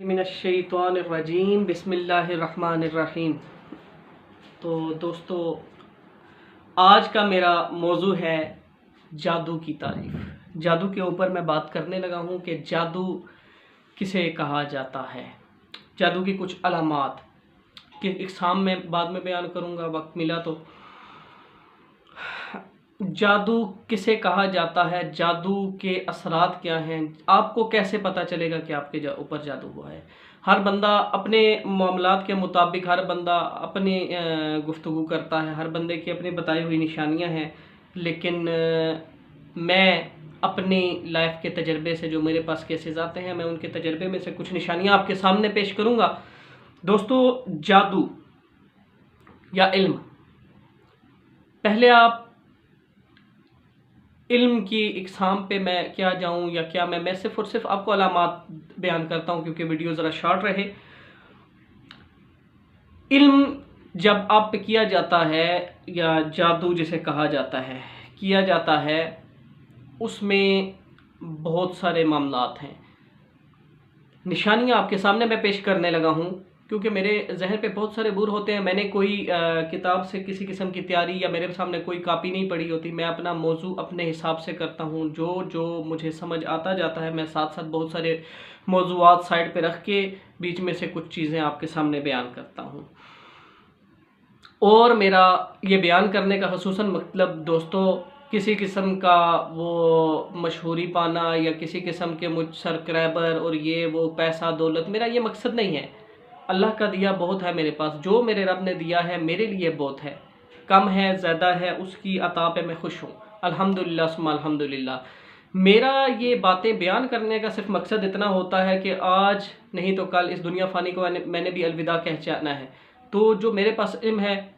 मिनश्शैतानिर्रजीम बिस्मिल्लाहिर्रहमानिर्रहीम। तो दोस्तों, आज का मेरा मौजू है जादू की तारीफ़। जादू के ऊपर मैं बात करने लगा हूँ कि जादू किसे कहा जाता है, जादू की कुछ अलामात कि इक़साम में बाद में बयान करूँगा वक्त मिला तो। जादू किसे कहा जाता है, जादू के असरात क्या हैं, आपको कैसे पता चलेगा कि आपके ऊपर जादू हुआ है। हर बंदा अपने मामलात के मुताबिक, हर बंदा अपनी गुफ्तगू करता है, हर बंदे की अपनी बताई हुई निशानियां हैं। लेकिन मैं अपनी लाइफ के तजर्बे से, जो मेरे पास केसेस आते हैं, मैं उनके तजर्बे में से कुछ निशानियां आपके सामने पेश करूंगा। दोस्तों, जादू या इल्म, पहले आप इल्म की इक़साम पे मैं क्या जाऊं या क्या मैं सिर्फ और सिर्फ आपको अलामात बयान करता हूं क्योंकि वीडियो ज़रा शॉर्ट रहे। इल्म जब आप पे किया जाता है या जादू जिसे कहा जाता है किया जाता है, उसमें बहुत सारे मामलात हैं। निशानियां आपके सामने मैं पेश करने लगा हूं क्योंकि मेरे जहन पे बहुत सारे बूर होते हैं। मैंने कोई किताब से किसी किस्म की तैयारी या मेरे सामने कोई कापी नहीं पड़ी होती। मैं अपना मौजू अपने हिसाब से करता हूँ, जो जो मुझे समझ आता जाता है। मैं साथ साथ बहुत सारे मौजूआत साइड पे रख के बीच में से कुछ चीज़ें आपके सामने बयान करता हूँ। और मेरा ये बयान करने का ख़ुसूसन मतलब दोस्तों, किसी किस्म का वो मशहूरी पाना या किसी किस्म के मुझ सब्सक्राइबर और ये वो पैसा दौलत, मेरा ये मकसद नहीं है। अल्लाह का दिया बहुत है मेरे पास, जो मेरे रब ने दिया है मेरे लिए बहुत है। कम है ज़्यादा है, उसकी अता पे मैं खुश हूँ, अल्हम्दुलिल्लाह सुम्मा अल्हम्दुलिल्लाह। मेरा ये बातें बयान करने का सिर्फ मकसद इतना होता है कि आज नहीं तो कल इस दुनिया फ़ानी को मैंने भी अलविदा कह जाना है। तो जो मेरे पास इल्म है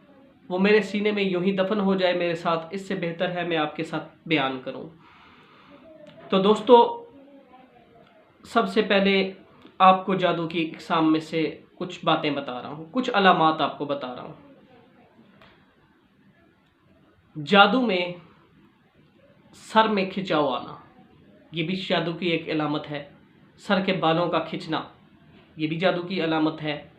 वो मेरे सीने में यूं ही दफन हो जाए मेरे साथ, इससे बेहतर है मैं आपके साथ बयान करूं। तो दोस्तों, सबसे पहले आपको जादू की इक़साम में से कुछ बातें बता रहा हूं, कुछ अलामात आपको बता रहा हूं। जादू में सर में खिंचाव आना, ये भी जादू की एक अलामत है। सर के बालों का खिंचना, ये भी जादू की अलामत है।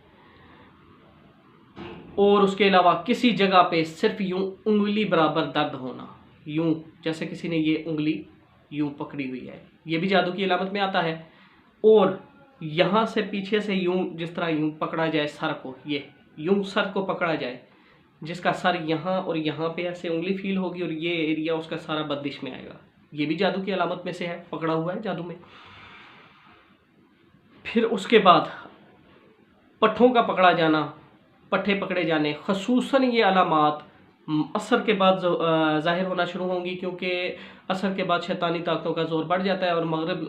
और उसके अलावा किसी जगह पे सिर्फ यूं उंगली बराबर दर्द होना, यूं जैसे किसी ने ये उंगली यूं पकड़ी हुई है, ये भी जादू की अलामत में आता है। और यहाँ से पीछे से यूं, जिस तरह यूं पकड़ा जाए सर को, ये यूं सर को पकड़ा जाए, जिसका सर यहाँ और यहाँ पे ऐसे उंगली फील होगी और ये एरिया उसका सारा बंदिश में आएगा, ये भी जादू की अलामत में से है, पकड़ा हुआ है जादू में। फिर उसके बाद पट्ठों का पकड़ा जाना, पट्ठे पकड़े जाने, ख़ुसूसन ये अलामात असर के बाद ज़ाहिर होना शुरू होंगी, क्योंकि असर के बाद शैतानी ताकतों का ज़ोर बढ़ जाता है और मगरिब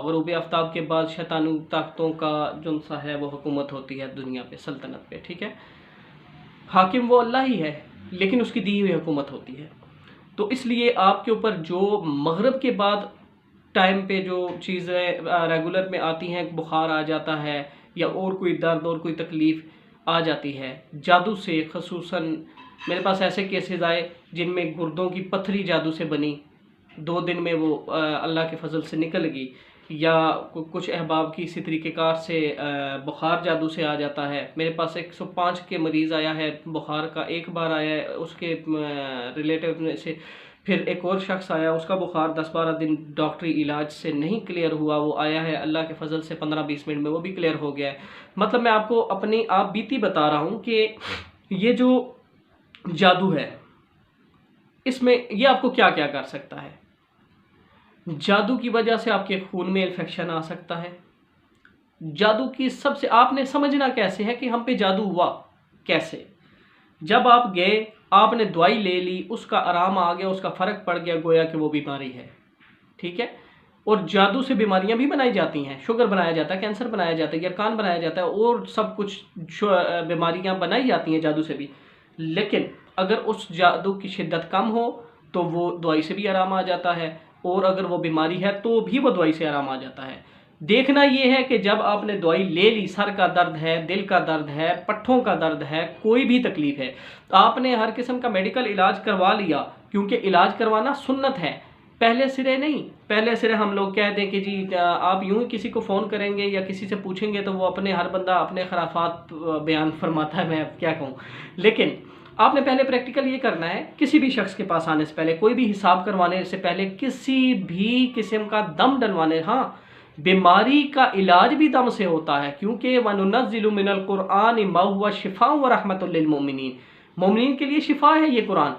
ग़ुरूब आफ्ताब के बाद शैतानी ताकतों का जो सा है वो हुकूमत होती है दुनिया पे, सल्तनत पे। ठीक है, हाकिम वो अल्लाह ही है, लेकिन उसकी दी हुई हुकूमत होती है। तो इसलिए आपके ऊपर जो मगरिब के बाद टाइम पे जो चीज़ें रेगुलर में आती हैं, बुखार आ जाता है या और कोई दर्द और कोई तकलीफ़ आ जाती है जादू से। ख़ुसूसन मेरे पास ऐसे केसेस आए जिनमें गुर्दों की पथरी जादू से बनी, 2 दिन में वो अल्लाह के फजल से निकल गई। या कुछ अहबाब की इसी तरीके कार से बुखार जादू से आ जाता है। मेरे पास 105 के मरीज़ आया है, बुखार का एक बार आया है, उसके रिलेटिव में से फिर एक और शख्स आया, उसका बुखार 10-12 दिन डॉक्टरी इलाज से नहीं क्लियर हुआ, वो आया है अल्लाह के फजल से 15-20 मिनट में वो भी क्लियर हो गया है। मतलब मैं आपको अपनी आप बीती बता रहा हूँ कि ये जो जादू है, इसमें ये आपको क्या क्या कर सकता है। जादू की वजह से आपके खून में इन्फेक्शन आ सकता है। जादू की सबसे आपने समझना कैसे है कि हम पे जादू हुआ कैसे। जब आप गए, आपने दवाई ले ली, उसका आराम आ गया, उसका फ़र्क पड़ गया, गोया कि वो बीमारी है। ठीक है, और जादू से बीमारियां भी बनाई जाती हैं, शुगर बनाया जाता है, कैंसर बनाया जाता है, यरकान बनाया जाता है और सब कुछ बीमारियां बनाई जाती हैं जादू से भी। लेकिन अगर उस जादू की शिद्दत कम हो तो वो दवाई से भी आराम आ जाता है, और अगर वो बीमारी है तो भी वो दवाई से आराम आ जाता है। देखना ये है कि जब आपने दवाई ले ली, सर का दर्द है, दिल का दर्द है, पट्ठों का दर्द है, कोई भी तकलीफ है, आपने हर किस्म का मेडिकल इलाज करवा लिया, क्योंकि इलाज करवाना सुन्नत है। पहले सिरे नहीं, पहले सिरे हम लोग कह दें कि जी आप यूं ही किसी को फ़ोन करेंगे या किसी से पूछेंगे तो वो अपने हर बंदा अपने खराफात बयान फरमाता है, मैं क्या कहूँ। लेकिन आपने पहले प्रैक्टिकल ये करना है, किसी भी शख्स के पास आने से पहले, कोई भी हिसाब करवाने से पहले, किसी भी किस्म का दम डलवाने, हाँ बीमारी का इलाज भी दम से होता है, क्योंकि वनुनज़्ज़िलु मिनल कुरआन मा हुवा शिफ़ा व रहमतुल लिल मोमिनीन, मोमिनीन के लिए शिफा है ये कुरान।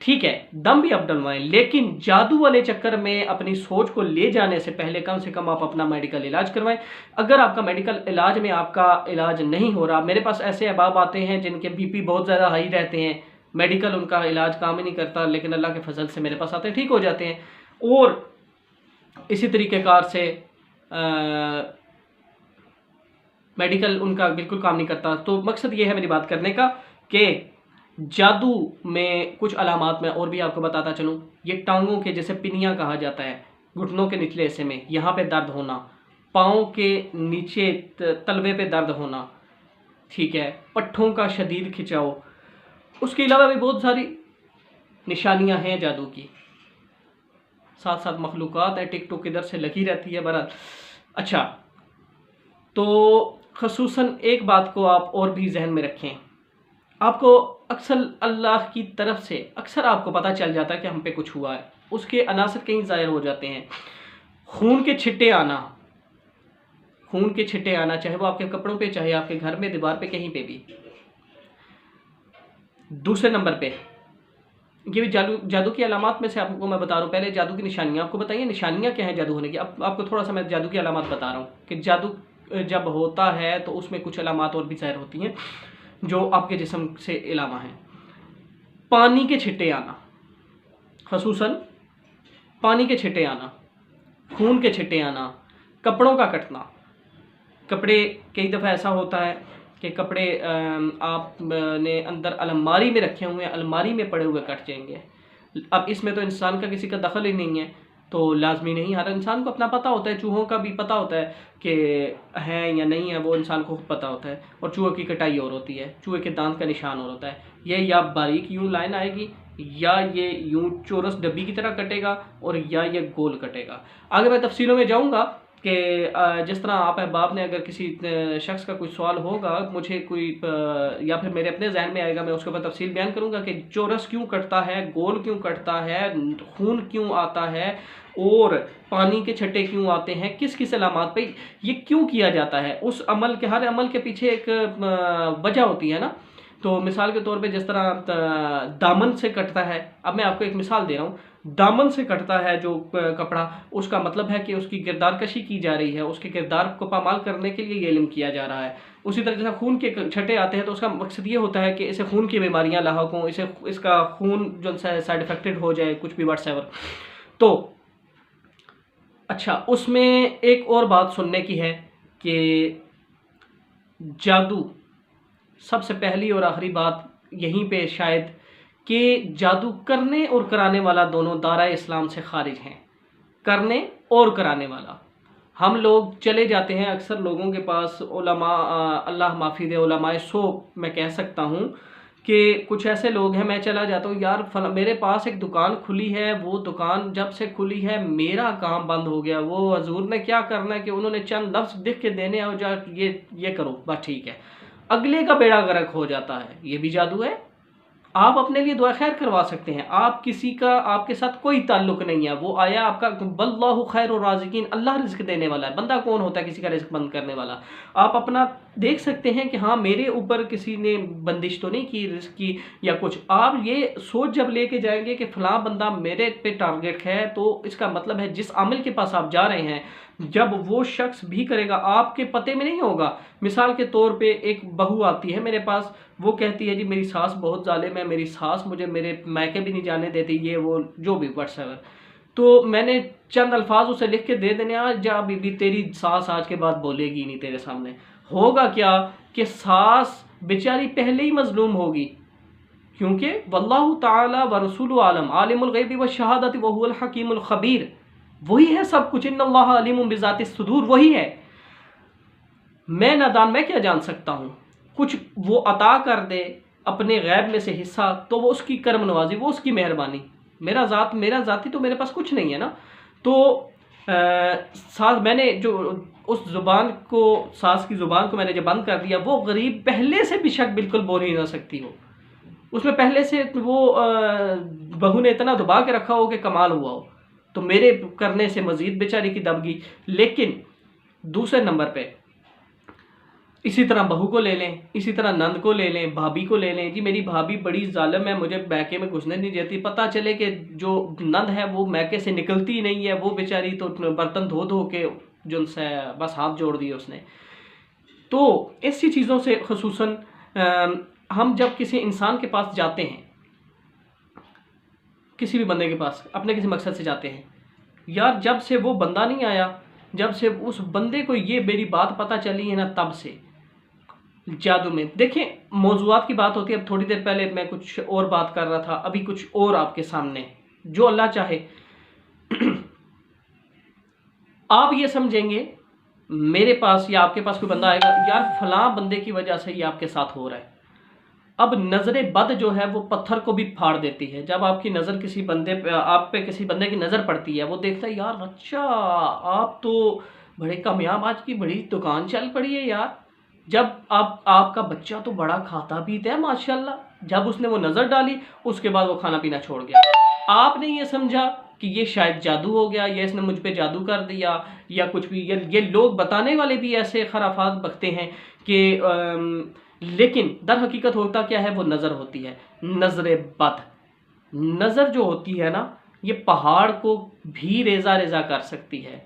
ठीक है, दम भी आप डलवाएं, लेकिन जादू वाले चक्कर में अपनी सोच को ले जाने से पहले कम से कम आप अपना मेडिकल इलाज करवाएं। अगर आपका मेडिकल इलाज में आपका इलाज नहीं हो रहा, मेरे पास ऐसे अहबाब आते हैं जिनके बीपी बहुत ज़्यादा हाई रहते हैं, मेडिकल उनका इलाज काम ही नहीं करता, लेकिन अल्लाह के फजल से मेरे पास आते हैं, ठीक हो जाते हैं। और इसी तरीक़ेकार से मेडिकल उनका बिल्कुल काम नहीं करता। तो मकसद ये है मेरी बात करने का कि जादू में कुछ अलामात मैं और भी आपको बताता चलूँ। ये टांगों के जैसे पिनिया कहा जाता है, घुटनों के निचले हिस्से में यहाँ पे दर्द होना, पाँव के नीचे तलवे पे दर्द होना, ठीक है, पट्ठों का शदीद खिंचाव, उसके अलावा भी बहुत सारी निशानियाँ हैं जादू की। साथ साथ मखलूक़ात है, टिकटॉक इधर से लगी रहती है बहरहाल। अच्छा, तो ख़ुसूसन एक बात को आप और भी जहन में रखें, आपको अक्सर अल्लाह की तरफ से अक्सर आपको पता चल जाता है कि हम पे कुछ हुआ है, उसके अनासर कहीं ज़ाहिर हो जाते हैं। खून के छिट्टे आना, खून के छिट्टे आना, चाहे वो आपके कपड़ों पे, चाहे आपके घर में, दीवार पे, कहीं पे भी। दूसरे नंबर पे ये भी जादू की अलामात में से आपको मैं बता रहा हूँ। पहले जादू की निशानियाँ आपको बताइए, निशानियाँ क्या हैं जादू होने की। अब आपको थोड़ा सा मैं जादू की अलामात बता रहा हूँ कि जादू जब होता है तो उसमें कुछ अलामात और भी ज़ाहिर होती हैं जो आपके जिस्म से अलावा हैं। पानी के छिट्टे आना, ख़ुसूसन पानी के छिट्टे आना, खून के छिट्टे आना, कपड़ों का कटना। कपड़े कई दफ़ा ऐसा होता है कि कपड़े आपने अंदर अलमारी में रखे हुए हैं, अलमारी में पड़े हुए कट जाएंगे। अब इसमें तो इंसान का किसी का दखल ही नहीं है, तो लाजमी नहीं, हर इंसान को अपना पता होता है। चूहों का भी पता होता है कि हैं या नहीं है, वो इंसान को पता होता है। और चूहे की कटाई और होती है, चूहे के दांत का निशान और होता है। ये या बारीक यूं लाइन आएगी, या ये यूं चौरस डब्बी की तरह कटेगा, और या ये गोल कटेगा। आगे मैं तफसीलों में जाऊँगा कि जिस तरह आप अहबाब ने अगर किसी शख्स का कोई सवाल होगा, मुझे कोई या फिर मेरे अपने जहन में आएगा, मैं उसके ऊपर तफसील बयान करूंगा कि चौरस क्यों कटता है, गोल क्यों कटता है, खून क्यों आता है, और पानी के छट्टे क्यों आते हैं, किस किस अलामात पे ये क्यों किया जाता है। उस अमल के, हर अमल के पीछे एक वजह होती है ना। तो मिसाल के तौर पे जिस तरह दामन से कटता है, अब मैं आपको एक मिसाल दे रहा हूँ। दामन से कटता है जो कपड़ा, उसका मतलब है कि उसकी किरदार कशी की जा रही है, उसके किरदार को पामाल करने के लिए ये इल्म किया जा रहा है। उसी तरह जैसे खून के छट्टे आते हैं तो उसका मकसद ये होता है कि इसे खून की बीमारियां लाहक हों, इसे इसका खून जो साइड इफेक्टेड हो जाए, कुछ भी व्हाट्सएवर। तो अच्छा, उसमें एक और बात सुनने की है कि जादू, सबसे पहली और आखिरी बात यहीं पे शायद, कि जादू करने और कराने वाला दोनों दायरा इस्लाम से खारिज हैं। करने और कराने वाला, हम लोग चले जाते हैं अक्सर लोगों के पास, उलमा, अल्लाह माफ़ी दे, उलमाए सो मैं कह सकता हूँ कि कुछ ऐसे लोग हैं, मैं चला जाता हूँ, यार मेरे पास एक दुकान खुली है, वो दुकान जब से खुली है मेरा काम बंद हो गया, वो हजूर ने क्या करना है कि उन्होंने चंद लफ्ज़ लिख के देने और जा ये करो, बस ठीक है, अगले का बेड़ा गर्क हो जाता है। ये भी जादू है। आप अपने लिए दुआ खैर करवा सकते हैं, आप किसी का, आपके साथ कोई ताल्लुक नहीं है, वो आया आपका, बल्लाहु खैरुर राज़िकीन, अल्लाह रिज़्क देने वाला है। बंदा कौन होता है किसी का रिज़्क बंद करने वाला। आप अपना देख सकते हैं कि हाँ मेरे ऊपर किसी ने बंदिश तो नहीं की रिज़्क की या कुछ। आप ये सोच जब लेके जाएंगे कि फ़लाँ बंदा मेरे पे टारगेट है, तो इसका मतलब है जिस आमिल के पास आप जा रहे हैं, जब वो शख्स भी करेगा आपके पते में नहीं होगा। मिसाल के तौर पे एक बहू आती है मेरे पास, वो कहती है जी मेरी सास बहुत जालिम है, मेरी सास मुझे मेरे मायके भी नहीं जाने देती, ये वो जो भी व्हाट्सएवर। तो मैंने चंद अल्फाज उसे लिख के दे देने, आज जा बीबी तेरी सास आज के बाद बोलेगी नहीं तेरे सामने। होगा क्या कि सास बेचारी पहले ही मजलूम होगी, क्योंकि वल्लाहु ताला व रसूलु आलम आलिमुल गैबि व शहादति व हुवल हकीमुल खबीर, वही है सब कुछ। इन्नल्लाह अलीमुम बिज़ातिस सुदूर, वही है। मैं नादान, मैं क्या जान सकता हूँ। कुछ वो अता कर दे अपने गैब में से हिस्सा, तो वो उसकी कर्म नवाजी, वो उसकी मेहरबानी। मेरा ज़ाती तो मेरे पास कुछ नहीं है ना। तो सास मैंने जो उस ज़ुबान को, सास की ज़ुबान को मैंने जब बंद कर दिया, वो गरीब पहले से बेशक बिल्कुल बोल ही ना सकती हो, उसमें पहले से वो बहू ने इतना दबा के रखा हो कि कमाल हुआ हो, तो मेरे करने से मज़ीद बेचारी की दब गई। लेकिन दूसरे नंबर पे इसी तरह बहू को ले लें, इसी तरह नंद को ले लें, भाभी को ले लें। जी मेरी भाभी बड़ी जालिम है, मुझे मैके में घुसने नहीं देती। पता चले कि जो नंद है वो मैके से निकलती नहीं है, वो बेचारी तो बर्तन धो धो के जो उनसे बस हाथ जोड़ दिए उसने। तो ऐसी चीज़ों से खुसूसन हम जब किसी इंसान के पास जाते हैं, किसी भी बंदे के पास अपने किसी मकसद से जाते हैं, यार जब से वो बंदा नहीं आया, जब से उस बंदे को ये मेरी बात पता चली है ना, तब से जादू में देखिए मौजूआत की बात होती है। अब थोड़ी देर पहले मैं कुछ और बात कर रहा था, अभी कुछ और आपके सामने, जो अल्लाह चाहे आप ये समझेंगे मेरे पास या आपके पास कोई बंदा आएगा, यार फलां बंदे की वजह से ये आपके साथ हो रहा है। अब नजर बद जो है वो पत्थर को भी फाड़ देती है। जब आपकी नज़र किसी बंदे पे, आप पे किसी बंदे की नज़र पड़ती है, वो देखता है यार अच्छा आप तो बड़े कामयाब, आज की बड़ी दुकान चल पड़ी है यार। जब आपका बच्चा तो बड़ा खाता पीता है माशाल्लाह, जब उसने वो नज़र डाली उसके बाद वो खाना पीना छोड़ गया। आपने ये समझा कि ये शायद जादू हो गया, या इसने मुझ पे जादू कर दिया या कुछ भी। ये लोग बताने वाले भी ऐसे खराफात बकते हैं कि लेकिन दर हकीकत होता क्या है, वो नज़र होती है, नज़र बद। नज़र जो होती है ना, ये पहाड़ को भी रेजा रेजा कर सकती है।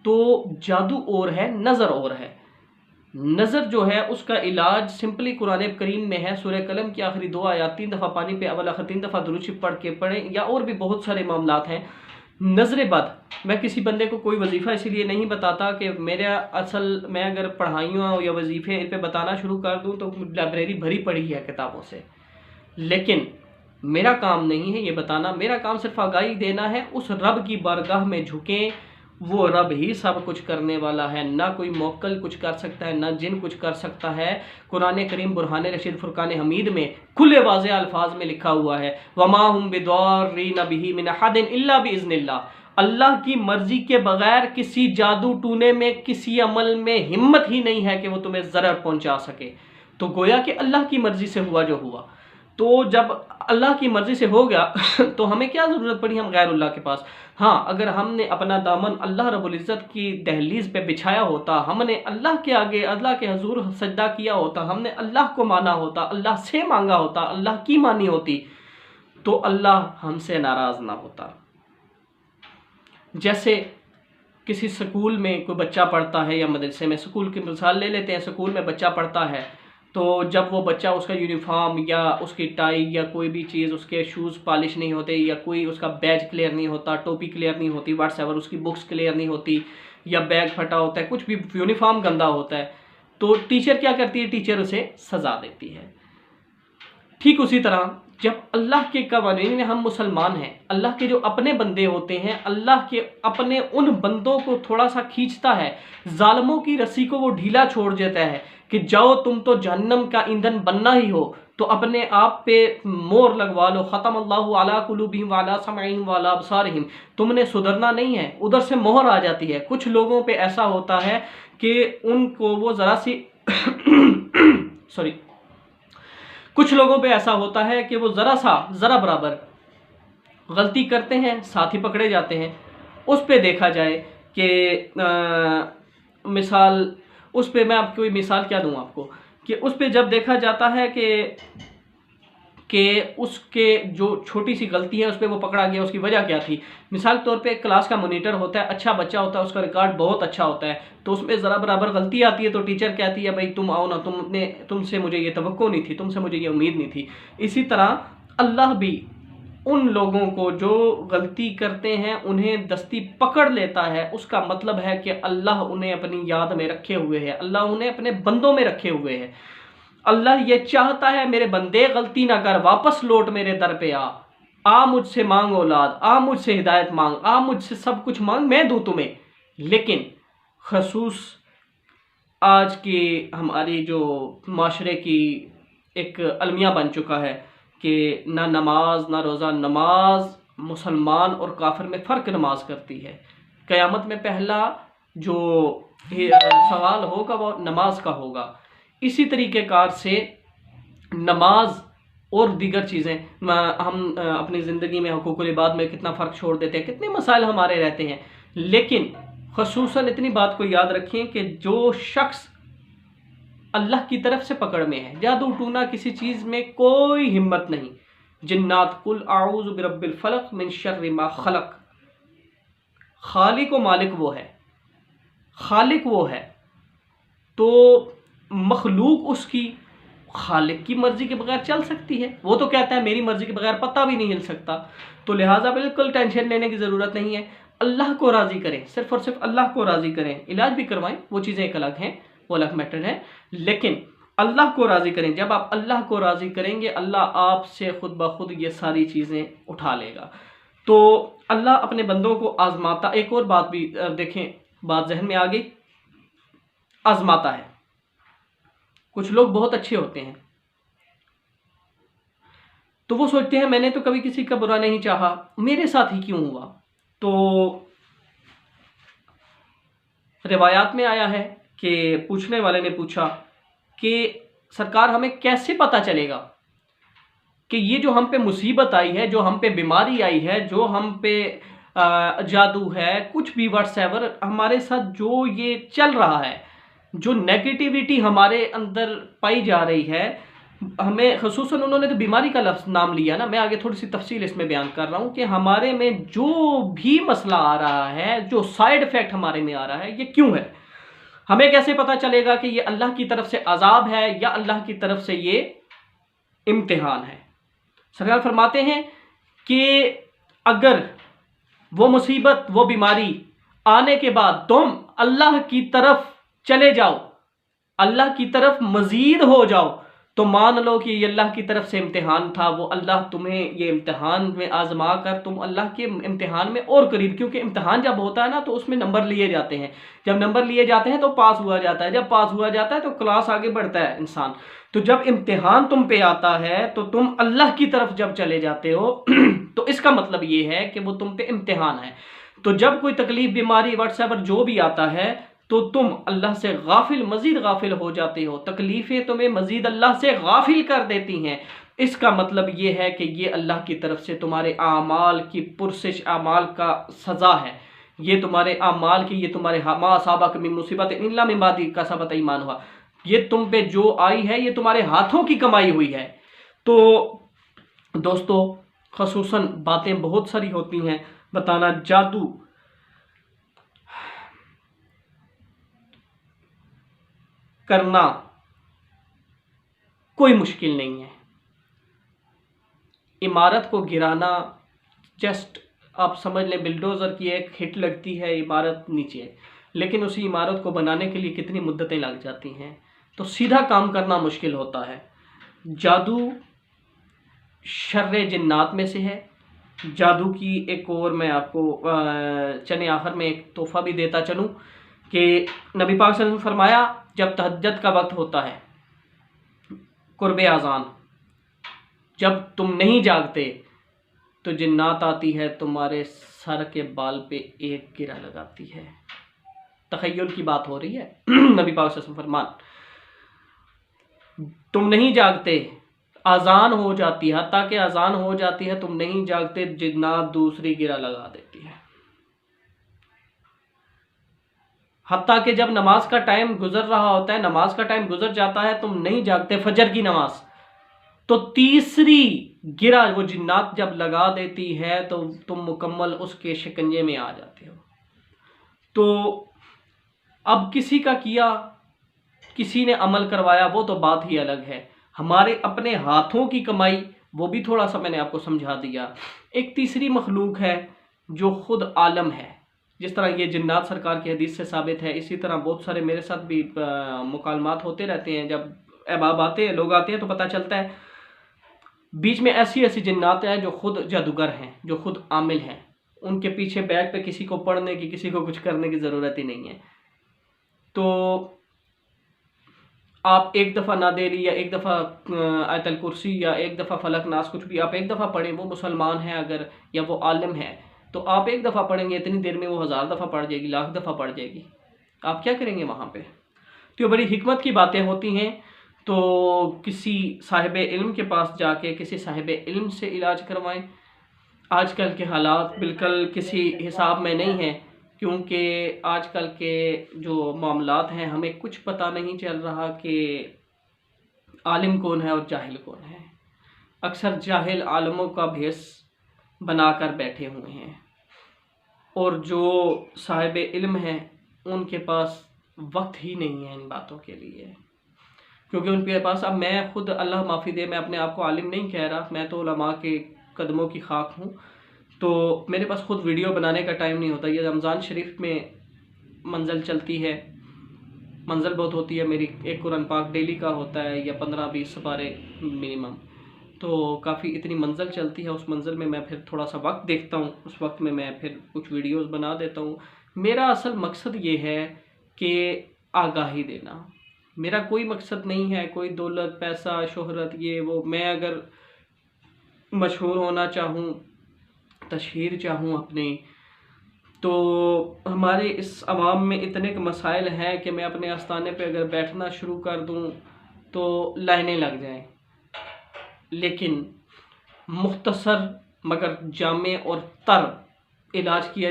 तो जादू और है, नज़र और है। नज़र जो है उसका इलाज सिंपली कुरान करीम में है। सूरह कलम की आखिरी 2 आयत 3 दफ़ा पानी पे अवल आखिर 3 दफ़ा दुरूद शरीफ पढ़ के पढ़ें, या और भी बहुत सारे मामलात हैं। नज़र बद, मैं किसी बंदे को कोई वजीफ़ा इसीलिए नहीं बताता कि मेरा असल, मैं अगर पढ़ाइयों या वजीफ़े इन पे बताना शुरू कर दूं तो लाइब्रेरी भरी पड़ी है किताबों से। लेकिन मेरा काम नहीं है ये बताना, मेरा काम सिर्फ आगाही देना है। उस रब की बारगाह में झुकें, वो रब ही सब कुछ करने वाला है। ना कोई मोक्कल कुछ कर सकता है, ना जिन कुछ कर सकता है। कुरान करीम बुरहान रशीद फुरकान हमीद में खुले वाज़े अल्फाज में लिखा हुआ है, वमा हुम बिदर्रीन बिही मिन अहदिन इल्ला बिइज़्निल्लाह। अल्लाह की मर्जी के बगैर किसी जादू टूने में, किसी अमल में हिम्मत ही नहीं है कि वो तुम्हें ज़रर पहुंचा सके। तो गोया कि अल्लाह की मर्जी से हुआ जो हुआ। तो जब अल्लाह की मर्जी से हो गया तो हमें क्या ज़रूरत पड़ी हम गैरुल्लाह के पास। हाँ, अगर हमने अपना दामन अल्लाह रब्बुल इज़्ज़त की दहलीज पे बिछाया होता, हमने अल्लाह के आगे, अल्लाह के हजूर सजदा किया होता, हमने अल्लाह को माना होता, अल्लाह से मांगा होता, अल्लाह की मानी होती, तो अल्लाह हमसे नाराज़ ना होता। जैसे किसी स्कूल में कोई बच्चा पढ़ता है या मदरसे में, स्कूल की मिसाल ले लेते हैं, स्कूल में बच्चा पढ़ता है, तो जब वो बच्चा, उसका यूनिफॉर्म या उसकी टाई या कोई भी चीज़, उसके शूज़ पॉलिश नहीं होते, या कोई उसका बैज क्लियर नहीं होता, टोपी क्लियर नहीं होती, व्हाट्सएवर उसकी बुक्स क्लियर नहीं होती, या बैग फटा होता है, कुछ भी यूनिफॉर्म गंदा होता है, तो टीचर क्या करती है, टीचर उसे सज़ा देती है। ठीक उसी तरह जब अल्लाह के कवानीन में हम मुसलमान हैं, अल्लाह के जो अपने बंदे होते हैं, अल्लाह के अपने उन बंदों को थोड़ा सा खींचता है, जालिमों की रस्सी को वो ढीला छोड़ देता है कि जाओ तुम तो जहन्नम का ईंधन बनना ही हो, तो अपने आप पे मोहर लगवा लो, ख़त्म अल्लाहु अला कुलूबिहिम व अला समइहिम व अला अबसारिहिम, तुमने सुधरना नहीं है। उधर से मोहर आ जाती है। कुछ लोगों पे ऐसा होता है कि उनको वो ज़रा सी सॉरी, कुछ लोगों पे ऐसा होता है कि वो ज़रा बराबर गलती करते हैं, साथ ही पकड़े जाते हैं। उस पे देखा जाए कि मिसाल, उस पे मैं आपको कोई मिसाल क्या दूं आपको, कि उस पे जब देखा जाता है कि उसके जो छोटी सी गलती है उस पर वो पकड़ा गया, उसकी वजह क्या थी। मिसाल के तौर पे एक क्लास का मॉनिटर होता है, अच्छा बच्चा होता है, उसका रिकॉर्ड बहुत अच्छा होता है, तो उसमें ज़रा बराबर गलती आती है तो टीचर कहती है भाई तुम आओ ना, तुमसे मुझे ये तवक्को नहीं थी, तुमसे मुझे ये उम्मीद नहीं थी। इसी तरह अल्लाह भी उन लोगों को जो गलती करते हैं उन्हें दस्ती पकड़ लेता है। उसका मतलब है कि अल्लाह उन्हें अपनी याद में रखे हुए है, अल्लाह उन्हें अपने बंदों में रखे हुए है। अल्लाह ये चाहता है मेरे बंदे गलती ना कर, वापस लौट मेरे दर पे आ मुझसे मांग औलाद, आ मुझसे हिदायत मांग, आ मुझसे सब कुछ मांग, मैं दूं तुम्हें। लेकिन खसूस आज की हमारी जो माशरे की एक अलमिया बन चुका है कि ना नमाज ना रोज़ा, नमाज मुसलमान और काफिर में फ़र्क नमाज करती है। क़यामत में पहला जो सवाल होगा वो नमाज का होगा। इसी तरीके कार से नमाज और दीगर चीज़ें, हम अपनी ज़िंदगी में हुकूकुल इबाद में कितना फ़र्क छोड़ देते हैं, कितने मसाइल हमारे रहते हैं, लेकिन ख़ुसूसन इतनी बात को याद रखें कि जो शख्स अल्लाह की तरफ से पकड़ में है, जादू टूना किसी चीज़ में कोई हिम्मत नहीं। जिन्नात कुल आऊज़ु बिरब्बिल फलक मिन शर्रि मा खलक। खालिक व मालिक वो है, खालिक वो है, तो मखलूक उसकी खालिक की मर्जी के बगैर चल सकती है। वो तो कहता है मेरी मर्जी के बगैर पत्ता भी नहीं हिल सकता। तो लिहाजा बिल्कुल टेंशन लेने की ज़रूरत नहीं है। अल्लाह को राज़ी करें, सिर्फ और सिर्फ अल्लाह को राज़ी करें। इलाज भी करवाएं, वो चीज़ें एक अलग हैं, वो अलग मैटर है, लेकिन अल्लाह को राज़ी करें। जब आप अल्लाह को राज़ी करेंगे, अल्लाह आपसे खुद ब खुद ये सारी चीज़ें उठा लेगा। तो अल्लाह अपने बंदों को आजमाता, एक और बात भी देखें, बात जहन में आ गई, आजमाता है। कुछ लोग बहुत अच्छे होते हैं, तो वो सोचते हैं मैंने तो कभी किसी का बुरा नहीं चाहा, मेरे साथ ही क्यों हुआ। तो रिवायात में आया है कि पूछने वाले ने पूछा कि सरकार हमें कैसे पता चलेगा कि ये जो हम पे मुसीबत आई है, जो हम पे बीमारी आई है, जो हम पे जादू है, कुछ भी व्हाट्सएवर हमारे साथ जो ये चल रहा है, जो नेगेटिविटी हमारे अंदर पाई जा रही है, हमें ख़ुसूसन उन्होंने तो बीमारी का लफ्ज़ नाम लिया ना, मैं आगे थोड़ी सी तफसील इसमें बयान कर रहा हूँ कि हमारे में जो भी मसला आ रहा है, जो साइड इफ़ेक्ट हमारे में आ रहा है, ये क्यों है। हमें कैसे पता चलेगा कि ये अल्लाह की तरफ से अजाब है या अल्लाह की तरफ से ये इम्तिहान है। सरकार फरमाते हैं कि अगर वो मुसीबत, वो बीमारी आने के बाद तुम अल्लाह की तरफ चले जाओ, अल्लाह की तरफ मजीद हो जाओ, तो मान लो कि ये अल्लाह की तरफ से इम्तिहान था। वो अल्लाह तुम्हें ये इम्तिहान में आजमा कर तुम अल्लाह के इम्तिहान में और करीब, क्योंकि इम्तिहान जब होता है ना तो उसमें नंबर लिए जाते हैं, जब नंबर लिए जाते हैं तो पास हुआ जाता है, जब पास हुआ जाता है तो क्लास आगे बढ़ता है इंसान। तो जब इम्तिहान तुम पे आता है तो तुम अल्लाह की तरफ जब चले जाते हो तो इसका मतलब ये है कि वो तुम पे इम्तिहान है। तो जब कोई तकलीफ, बीमारी, व्हाट्सएवर जो भी आता है तो तुम अल्लाह से गाफिल, मजीद गाफिल हो जाते हो, तकलीफ़ें तुम्हें मजीद अल्लाह से गाफिल कर देती हैं। इसका मतलब ये है कि ये अल्लाह की तरफ से तुम्हारे आमाल की पुरसिश, आमाल का सज़ा है। ये तुम्हारे आमाल की, ये तुम्हारे मा साबक मिन मुसीबत इल्ला मिन बादी का सबत ईमान हुआ, ये तुम पे जो आई है ये तुम्हारे हाथों की कमाई हुई है। तो दोस्तों, ख़ुसूसन बातें बहुत सारी होती हैं बताना। जादू करना कोई मुश्किल नहीं है। इमारत को गिराना, जस्ट आप समझ लें बिल्डोज़र की एक हिट लगती है, इमारत नीचे, लेकिन उसी इमारत को बनाने के लिए कितनी मुद्दतें लग जाती हैं। तो सीधा काम करना मुश्किल होता है। जादू शर्रे जिन्नात में से है। जादू की एक और मैं आपको चने आखिर में एक तोहफ़ा भी देता चलूँ कि नबी पाक सल्लल्लाहु अलैहि वसल्लम ने फरमाया, जब तहज्जुद का वक्त होता है, कुर्बे आज़ान, जब तुम नहीं जागते तो जिन्नात आती है, तुम्हारे सर के बाल पे एक गिरा लगाती है। तखय्युल की बात हो रही है। नबी पाक सल्लल्लाहु अलैहि वसल्लम फरमान, तुम नहीं जागते, आज़ान हो जाती है, हत्ता कि आज़ान हो जाती है, तुम नहीं जागते, जिन्नात दूसरी गिरा लगा देती है। हत्ता कि जब नमाज का टाइम गुजर रहा होता है, नमाज का टाइम गुजर जाता है, तुम नहीं जागते, फजर की नमाज, तो तीसरी गिरा वो जिन्नात जब लगा देती है तो तुम मुकम्मल उसके शिकंजे में आ जाते हो। तो अब किसी का किया, किसी ने अमल करवाया, वो तो बात ही अलग है। हमारे अपने हाथों की कमाई, वो भी थोड़ा सा मैंने आपको समझा दिया। एक तीसरी मखलूक है जो खुद आलम है। जिस तरह ये जिन्नात सरकार की हदीस से साबित है, इसी तरह बहुत सारे मेरे साथ भी मुकालमात होते रहते हैं। जब अहबाब आते हैं, लोग आते हैं, तो पता चलता है बीच में ऐसी ऐसी जिन्नात हैं जो खुद जादूगर हैं, जो खुद आमिल हैं। उनके पीछे बैग पे किसी को पढ़ने की, किसी को कुछ करने की ज़रूरत ही नहीं है। तो आप एक दफ़ा नादेली या एक दफ़ा आयतल कुर्सी या एक दफ़ा फलक नास कुछ भी आप एक दफ़ा पढ़ें, वो मुसलमान है अगर या वो आलिम है, तो आप एक दफ़ा पढ़ेंगे, इतनी देर में वो 1000 दफ़ा पढ़ जाएगी, लाख दफ़ा पढ़ जाएगी। आप क्या करेंगे वहाँ पे? तो ये बड़ी हिकमत की बातें होती हैं। तो किसी साहिब इल्म के पास जाके किसी साहिब इल्म से इलाज करवाएं। आजकल के हालात बिल्कुल किसी हिसाब में नहीं हैं, क्योंकि आजकल के जो मामलात हैं हमें कुछ पता नहीं चल रहा कि आलिम कौन है और जाहिल कौन है। अक्सर जाहिल आलिमों का भेष बनाकर बैठे हुए हैं, और जो साहिब इल्म हैं उनके पास वक्त ही नहीं है इन बातों के लिए, क्योंकि उनके पास, अब मैं खुद अल्लाह माफ़ी दे, मैं अपने आप को आलिम नहीं कह रहा, मैं तो उलमा के कदमों की खाक हूँ। तो मेरे पास खुद वीडियो बनाने का टाइम नहीं होता। ये रमज़ान शरीफ में मंजिल चलती है, मंजिल बहुत होती है मेरी, एक कुरान पाक डेली का होता है या 15-20 सपारे मिनिमम, तो काफ़ी इतनी मंजिल चलती है। उस मंजिल में मैं फिर थोड़ा सा वक्त देखता हूँ, उस वक्त में मैं फिर कुछ वीडियोस बना देता हूँ। मेरा असल मकसद ये है कि आगाही देना, मेरा कोई मकसद नहीं है कोई दौलत पैसा शोहरत ये वो। मैं अगर मशहूर होना चाहूँ, तशहीर चाहूँ अपनी, तो हमारे इस अवाम में इतने मसाइल हैं कि मैं अपने आस्थाने पे अगर बैठना शुरू कर दूँ तो लाइनें लग जाएं। लेकिन मुख्तसर मगर जामे और तर इलाज किया